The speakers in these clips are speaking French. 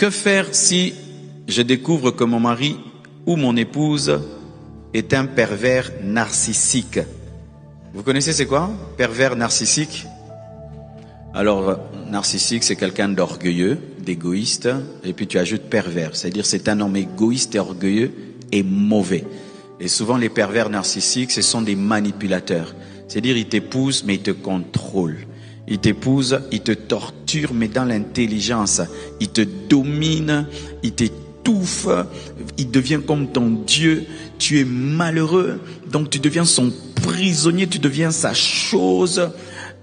Que faire si je découvre que mon mari ou mon épouse est un pervers narcissique? Vous connaissez c'est quoi? Pervers narcissique? Alors, narcissique, c'est quelqu'un d'orgueilleux, d'égoïste, et puis tu ajoutes pervers, c'est-à-dire c'est un homme égoïste et orgueilleux et mauvais. Et souvent les pervers narcissiques, ce sont des manipulateurs. C'est-à-dire ils t'épousent, mais ils te contrôlent. Ils t'épousent, ils te torturent, mais dans l'intelligence. Ils te dominent, ils t'étouffent, il devient comme ton Dieu. Tu es malheureux, donc tu deviens son prisonnier, tu deviens sa chose.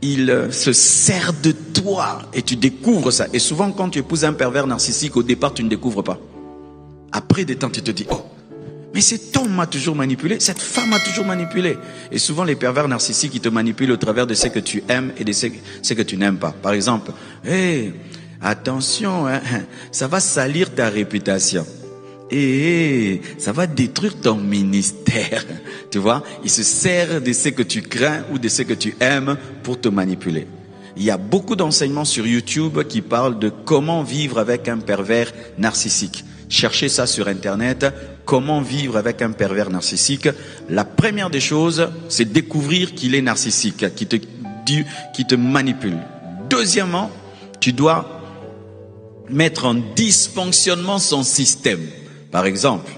Il se sert de toi et tu découvres ça. Et souvent quand tu épouses un pervers narcissique, au départ tu ne découvres pas. Après des temps tu te dis, oh, mais cet homme m'a toujours manipulé, cette femme m'a toujours manipulé. Et souvent les pervers narcissiques, ils te manipulent au travers de ce que tu aimes et de ce que tu n'aimes pas. Par exemple, hey, attention, hein, ça va salir ta réputation. Et ça va détruire ton ministère. Tu vois, il se sert de ce que tu crains ou de ce que tu aimes pour te manipuler. Il y a beaucoup d'enseignements sur YouTube qui parlent de comment vivre avec un pervers narcissique. Cherchez ça sur Internet. Comment vivre avec un pervers narcissique? La première des choses, c'est découvrir qu'il est narcissique, qui te manipule. Deuxièmement, tu dois mettre en dysfonctionnement son système. Par exemple,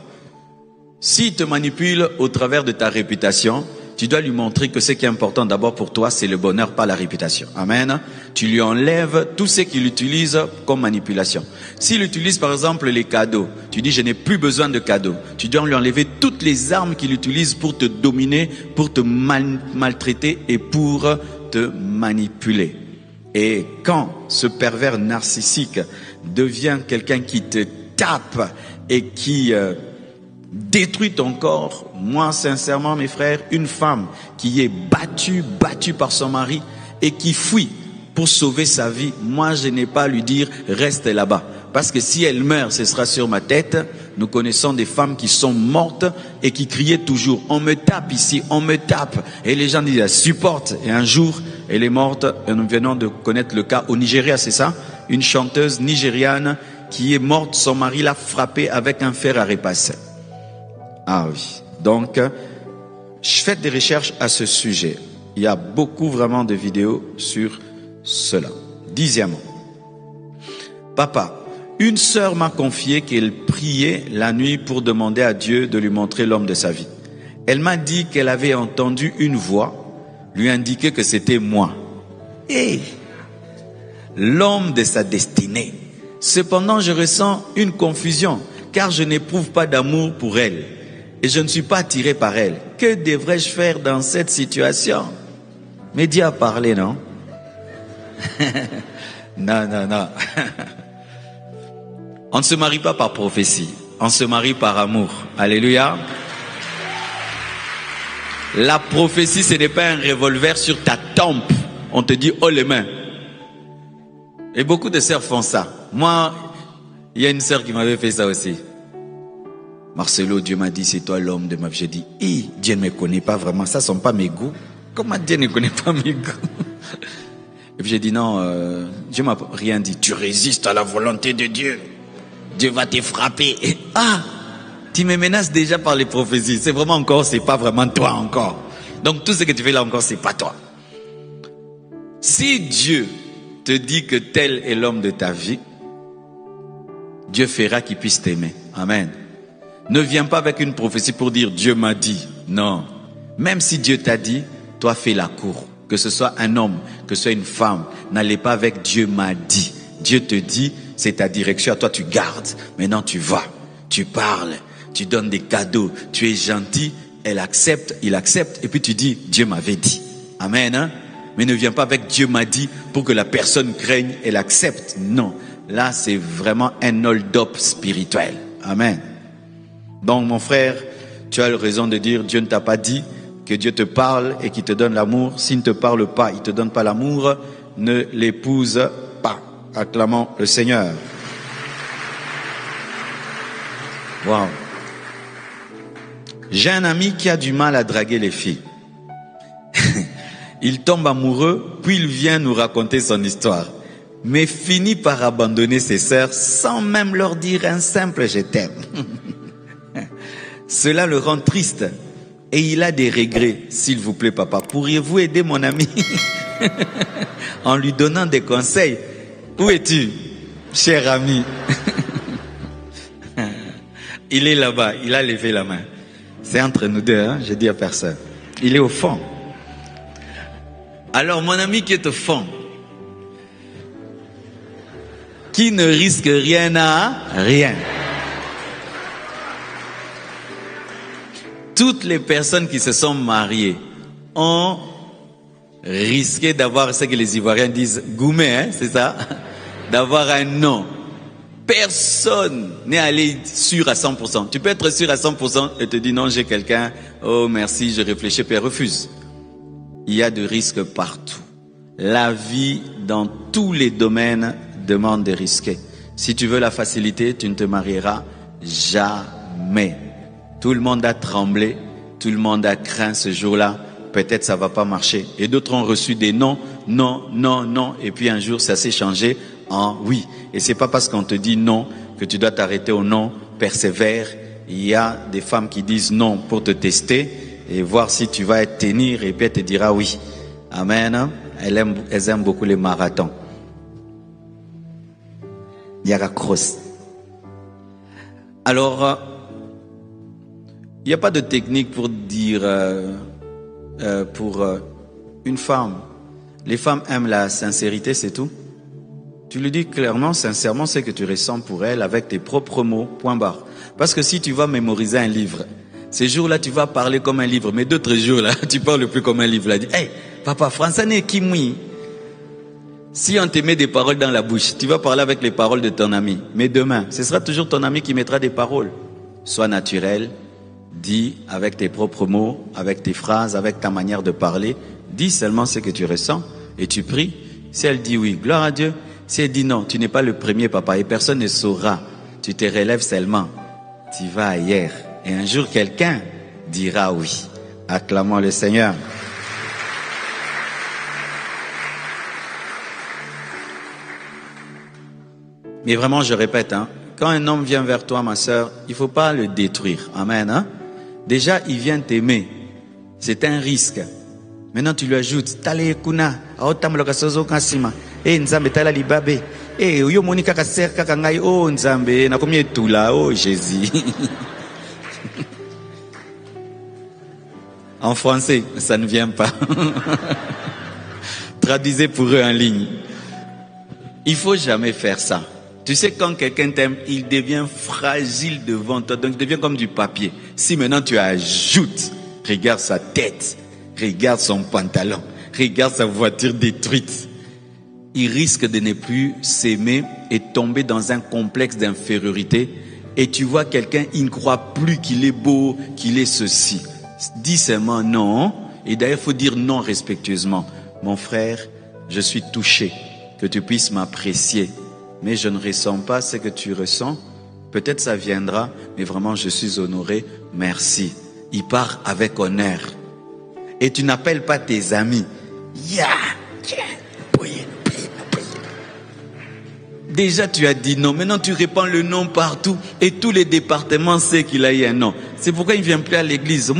s'il te manipule au travers de ta réputation, tu dois lui montrer que ce qui est important d'abord pour toi, c'est le bonheur, pas la réputation. Amen. Tu lui enlèves tout ce qu'il utilise comme manipulation. S'il utilise par exemple les cadeaux, tu dis je n'ai plus besoin de cadeaux. Tu dois lui enlever toutes les armes qu'il utilise pour te dominer, pour te maltraiter et pour te manipuler. Et quand ce pervers narcissique devient quelqu'un qui te tape et qui détruit ton corps, moi sincèrement mes frères, une femme qui est battue par son mari et qui fuit pour sauver sa vie, moi je n'ai pas à lui dire reste là-bas, parce que si elle meurt ce sera sur ma tête. Nous connaissons des femmes qui sont mortes et qui criaient toujours on me tape ici, on me tape, et les gens disent supporte, et un jour elle est morte. Et nous venons de connaître le cas au Nigeria, c'est ça, une chanteuse nigériane qui est morte, son mari l'a frappée avec un fer à repasser. Ah oui, donc je fais des recherches à ce sujet. Il y a beaucoup vraiment de vidéos sur cela. Dixièmement, papa, une sœur m'a confié qu'elle priait la nuit pour demander à Dieu de lui montrer l'homme de sa vie. Elle m'a dit qu'elle avait entendu une voix lui indiquer que c'était moi. Et l'homme de sa destinée. Cependant, je ressens une confusion, car je n'éprouve pas d'amour pour elle. Et je ne suis pas attiré par elle. Que devrais-je faire dans cette situation? Mais Dieu a parlé, non? Non. On ne se marie pas par prophétie. On se marie par amour. Alléluia. La prophétie, ce n'est pas un revolver sur ta tempe. On te dit, oh les mains. Et beaucoup de sœurs font ça. Moi, il y a une sœur qui m'avait fait ça aussi. Marcelo, Dieu m'a dit, c'est toi l'homme de ma vie. J'ai dit, Dieu ne me connaît pas vraiment. Ça ne sont pas mes goûts. Comment Dieu ne connaît pas mes goûts? Et puis j'ai dit, non, Dieu m'a rien dit. Tu résistes à la volonté de Dieu. Dieu va te frapper. Et, tu me menaces déjà par les prophéties. C'est vraiment encore, c'est pas vraiment toi encore. Donc tout ce que tu fais là encore, c'est pas toi. Si Dieu te dit que tel est l'homme de ta vie, Dieu fera qu'il puisse t'aimer. Amen. Ne viens pas avec une prophétie pour dire Dieu m'a dit. Non. Même si Dieu t'a dit, toi fais la cour. Que ce soit un homme, que ce soit une femme, n'allez pas avec Dieu m'a dit. Dieu te dit, c'est ta direction, à toi tu gardes. Maintenant tu vas, tu parles, tu donnes des cadeaux, tu es gentil, elle accepte, il accepte, et puis tu dis, Dieu m'avait dit. Amen. Hein? Mais ne viens pas avec Dieu m'a dit pour que la personne craigne et l'accepte. Non. Là, c'est vraiment un hold-up spirituel. Amen. Donc, mon frère, tu as raison de dire, Dieu ne t'a pas dit que Dieu te parle et qu'il te donne l'amour. S'il ne te parle pas, il ne te donne pas l'amour, ne l'épouse pas. Acclamons le Seigneur. Wow. J'ai un ami qui a du mal à draguer les filles. Il tombe amoureux, puis il vient nous raconter son histoire. mais finit par abandonner ses sœurs sans même leur dire un simple « je t'aime ». Cela le rend triste et il a des regrets. S'il vous plaît, papa, pourriez-vous aider mon ami en lui donnant des conseils? Où es-tu, cher ami? Il est là-bas, il a levé la main. C'est entre nous deux, hein? Je dis à personne. Il est au fond. Alors, mon ami qui est au fond, qui ne risque rien à rien. Toutes les personnes qui se sont mariées ont risqué d'avoir ce que les Ivoiriens disent goumé, hein, c'est ça? D'avoir un non. Personne n'est allé sûr à 100%. Tu peux être sûr à 100% et te dire non, j'ai quelqu'un, oh merci, je réfléchis, puis elle refuse. Il y a de risques partout. La vie, dans tous les domaines, demande de risquer. Si tu veux la facilité, tu ne te marieras jamais. Tout le monde a tremblé, tout le monde a craint ce jour-là. Peut-être ça va pas marcher. Et d'autres ont reçu des non, non, non, non. Et puis un jour, ça s'est changé en oui. Et c'est pas parce qu'on te dit non que tu dois t'arrêter au non. Persévère. Il y a des femmes qui disent non pour te tester et voir si tu vas tenir. Et puis elle te dira oui. Amen. Elles aiment beaucoup les marathons. Yara Cross. Alors, il n'y a pas de technique pour dire pour une femme. Les femmes aiment la sincérité, c'est tout. Tu lui dis clairement, sincèrement, ce que tu ressens pour elle avec tes propres mots, point barre. Parce que si tu vas mémoriser un livre, ces jours-là, tu vas parler comme un livre, mais d'autres jours-là, tu parles plus comme un livre. Là, dis, hey, papa, Français n'est qui moi? Si on te met des paroles dans la bouche, tu vas parler avec les paroles de ton ami. Mais demain, ce sera toujours ton ami qui mettra des paroles. Sois naturel, dis avec tes propres mots, avec tes phrases, avec ta manière de parler. Dis seulement ce que tu ressens et tu pries. Si elle dit oui, gloire à Dieu. Si elle dit non, tu n'es pas le premier papa et personne ne saura. Tu te relèves seulement. Tu vas ailleurs. Et un jour, quelqu'un dira oui. Acclamons le Seigneur. Mais vraiment, je répète, hein, quand un homme vient vers toi, ma sœur, il ne faut pas le détruire. Amen. Hein? Déjà, il vient t'aimer. C'est un risque. Maintenant, tu lui ajoutes, Tale kuna, aotamloka sozo kasima, nzambe tala libabe, uyo monika kaser kakangai, oh nzambe, nakomie tula, oh Jésus. En français, ça ne vient pas. Traduisez pour eux en ligne. Il faut jamais faire ça. Tu sais, quand quelqu'un t'aime, il devient fragile devant toi, donc il devient comme du papier. Si maintenant tu ajoutes, regarde sa tête, regarde son pantalon, regarde sa voiture détruite, il risque de ne plus s'aimer et tomber dans un complexe d'infériorité. Et tu vois quelqu'un, il ne croit plus qu'il est beau, qu'il est ceci. Dis seulement non. Et d'ailleurs, il faut dire non respectueusement. Mon frère, je suis touché que tu puisses m'apprécier, mais je ne ressens pas ce que tu ressens. Peut-être ça viendra, mais vraiment je suis honoré. Merci. Il part avec honneur. Et tu n'appelles pas tes amis. Déjà tu as dit non. Maintenant tu répands le non partout. Et tous les départements savent qu'il a eu un non. C'est pourquoi il ne vient plus à l'église.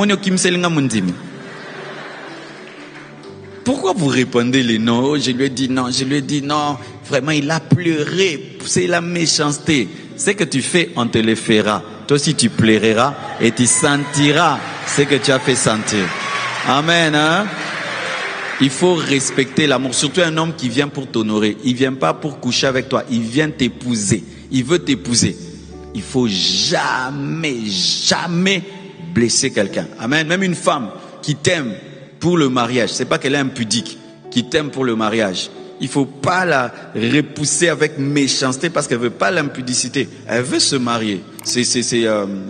Pourquoi vous répondez les noms? Oh, je lui ai dit non, je lui ai dit non. Vraiment, il a pleuré. C'est la méchanceté. Ce que tu fais, on te le fera. Toi aussi, tu pleureras et tu sentiras ce que tu as fait sentir. Amen. Hein? Il faut respecter l'amour. Surtout un homme qui vient pour t'honorer. Il vient pas pour coucher avec toi. Il vient t'épouser. Il veut t'épouser. Il faut jamais, jamais blesser quelqu'un. Amen. Même une femme qui t'aime pour le mariage, c'est pas qu'elle est impudique, qui t'aime pour le mariage. Il faut pas la repousser avec méchanceté parce qu'elle veut pas l'impudicité. Elle veut se marier. C'est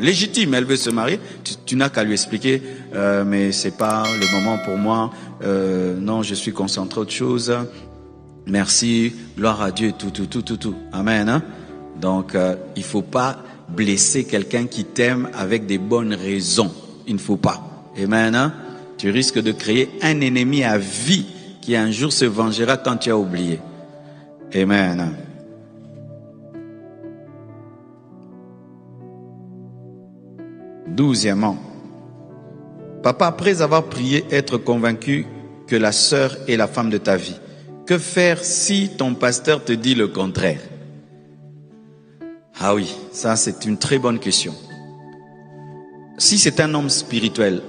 légitime, elle veut se marier. Tu n'as qu'à lui expliquer, mais c'est pas le moment pour moi. Non, je suis concentré autre chose. Merci, gloire à Dieu, tout. Amen. Hein? Donc, il faut pas blesser quelqu'un qui t'aime avec des bonnes raisons. Il ne faut pas. Amen. Hein? Tu risques de créer un ennemi à vie qui un jour se vengera quand tu as oublié. Amen. Douzièmement, papa, après avoir prié, être convaincu que la sœur est la femme de ta vie, que faire si ton pasteur te dit le contraire? Ah oui, ça c'est une très bonne question. Si c'est un homme spirituel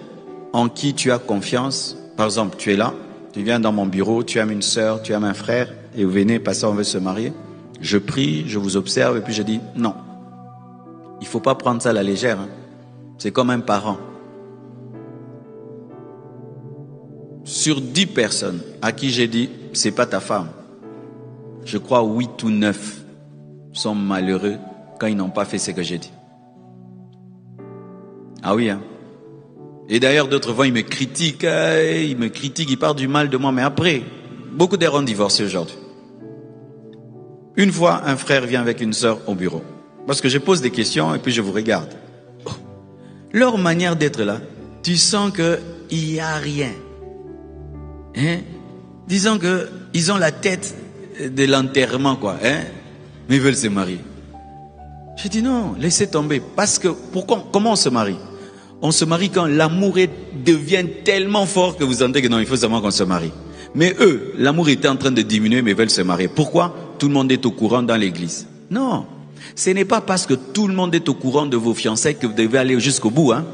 en qui tu as confiance, par exemple, tu es là, tu viens dans mon bureau, tu aimes une sœur, tu aimes un frère, et vous venez, pasteur, on veut se marier. Je prie, je vous observe, et puis je dis, non. Il ne faut pas prendre ça à la légère. Hein. C'est comme un parent. Sur 10 personnes à qui j'ai dit, c'est pas ta femme, je crois 8 ou 9 sont malheureux quand ils n'ont pas fait ce que j'ai dit. Ah oui, hein. Et d'ailleurs, d'autres fois, ils me critiquent, ils parlent du mal de moi. Mais après, beaucoup d'erreurs ont divorcé aujourd'hui. Une fois, un frère vient avec une sœur au bureau. Parce que je pose des questions et puis je vous regarde. Oh. Leur manière d'être là, tu sens qu'il n'y a rien. Hein? Disons qu'ils ont la tête de l'enterrement, quoi. Hein? Mais ils veulent se marier. Je dis non, laissez tomber. Parce que, comment on se marie? On se marie quand l'amour devient tellement fort que vous sentez que non, il faut seulement qu'on se marie. Mais eux, l'amour était en train de diminuer, mais ils veulent se marier. Pourquoi? Tout le monde est au courant dans l'église. Non, ce n'est pas parce que tout le monde est au courant de vos fiançailles que vous devez aller jusqu'au bout. Hein.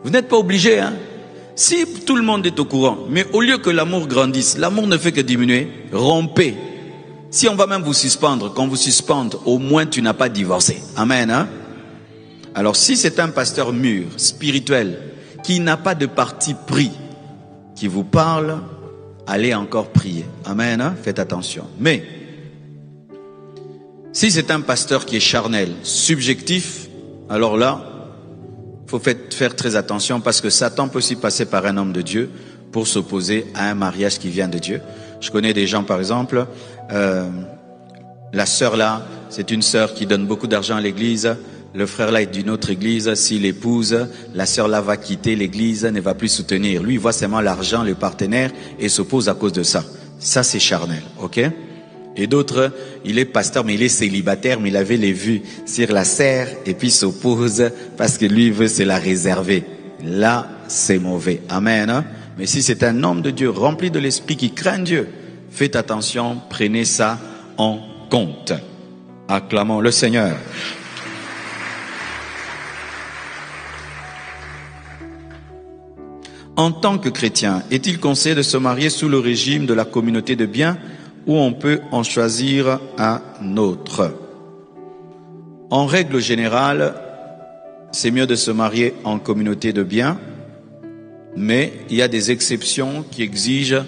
Vous n'êtes pas obligé. Hein. Si tout le monde est au courant, mais au lieu que l'amour grandisse, l'amour ne fait que diminuer, rompez. Si on va même vous suspendre, quand vous suspende, au moins tu n'as pas divorcé. Amen. Hein? Alors si c'est un pasteur mûr, spirituel, qui n'a pas de parti pris, qui vous parle, allez encore prier. Amen, hein? Faites attention. Mais, si c'est un pasteur qui est charnel, subjectif, alors là, il faut faire très attention parce que Satan peut aussi passer par un homme de Dieu pour s'opposer à un mariage qui vient de Dieu. Je connais des gens, par exemple, la sœur là, c'est une sœur qui donne beaucoup d'argent à l'église. Le frère là est d'une autre église, s'il épouse, la sœur là va quitter l'église, ne va plus soutenir. Lui, il voit seulement l'argent, le partenaire, et s'oppose à cause de ça. Ça, c'est charnel, ok? Et d'autres, il est pasteur, mais il est célibataire, mais il avait les vues sur la serre, et puis s'oppose parce que lui veut se la réserver. Là, c'est mauvais. Amen. Hein? Mais si c'est un homme de Dieu, rempli de l'esprit, qui craint Dieu, faites attention, prenez ça en compte. Acclamons le Seigneur. En tant que chrétien, est-il conseillé de se marier sous le régime de la communauté de biens ou on peut en choisir un autre? En règle générale, c'est mieux de se marier en communauté de biens, mais il y a des exceptions qui exigent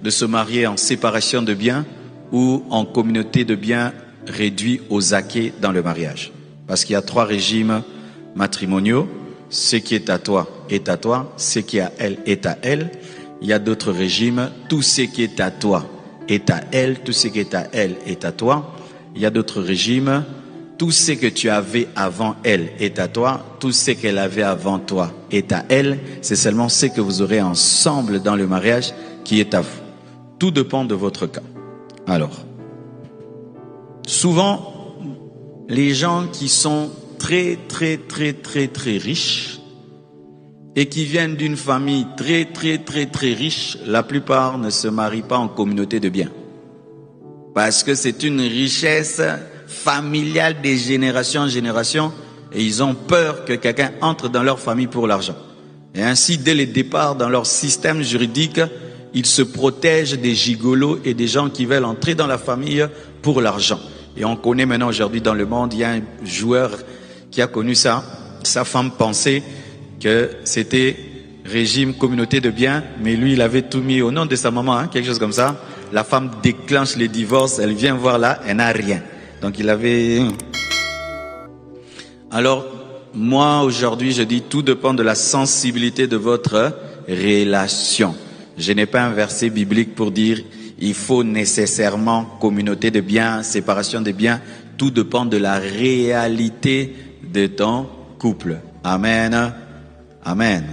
de se marier en séparation de biens ou en communauté de biens réduits aux acquis dans le mariage. Parce qu'il y a 3 régimes matrimoniaux. Ce qui est à toi est à toi, ce qui est à elle est à elle. Il y a d'autres régimes, tout ce qui est à toi est à elle, tout ce qui est à elle est à toi. Il y a d'autres régimes, tout ce que tu avais avant elle est à toi, tout ce qu'elle avait avant toi est à elle. C'est seulement ce que vous aurez ensemble dans le mariage qui est à vous. Tout dépend de votre cas. Alors, souvent, les gens qui sont très riches et qui viennent d'une famille très riche, la plupart ne se marient pas en communauté de biens. Parce que c'est une richesse familiale de génération en génération et ils ont peur que quelqu'un entre dans leur famille pour l'argent. Et ainsi, dès le départ, dans leur système juridique, ils se protègent des gigolos et des gens qui veulent entrer dans la famille pour l'argent. Et on connaît maintenant aujourd'hui dans le monde, il y a un joueur qui a connu ça. Sa femme pensait que c'était régime communauté de biens, mais lui il avait tout mis au nom de sa maman, hein, quelque chose comme ça. La femme déclenche les divorces, elle vient voir là, elle n'a rien. Donc il avait... Alors, moi aujourd'hui je dis tout dépend de la sensibilité de votre relation. Je n'ai pas un verset biblique pour dire il faut nécessairement communauté de biens, séparation des biens. Tout dépend de la réalité de ton couple. Amen. Amen.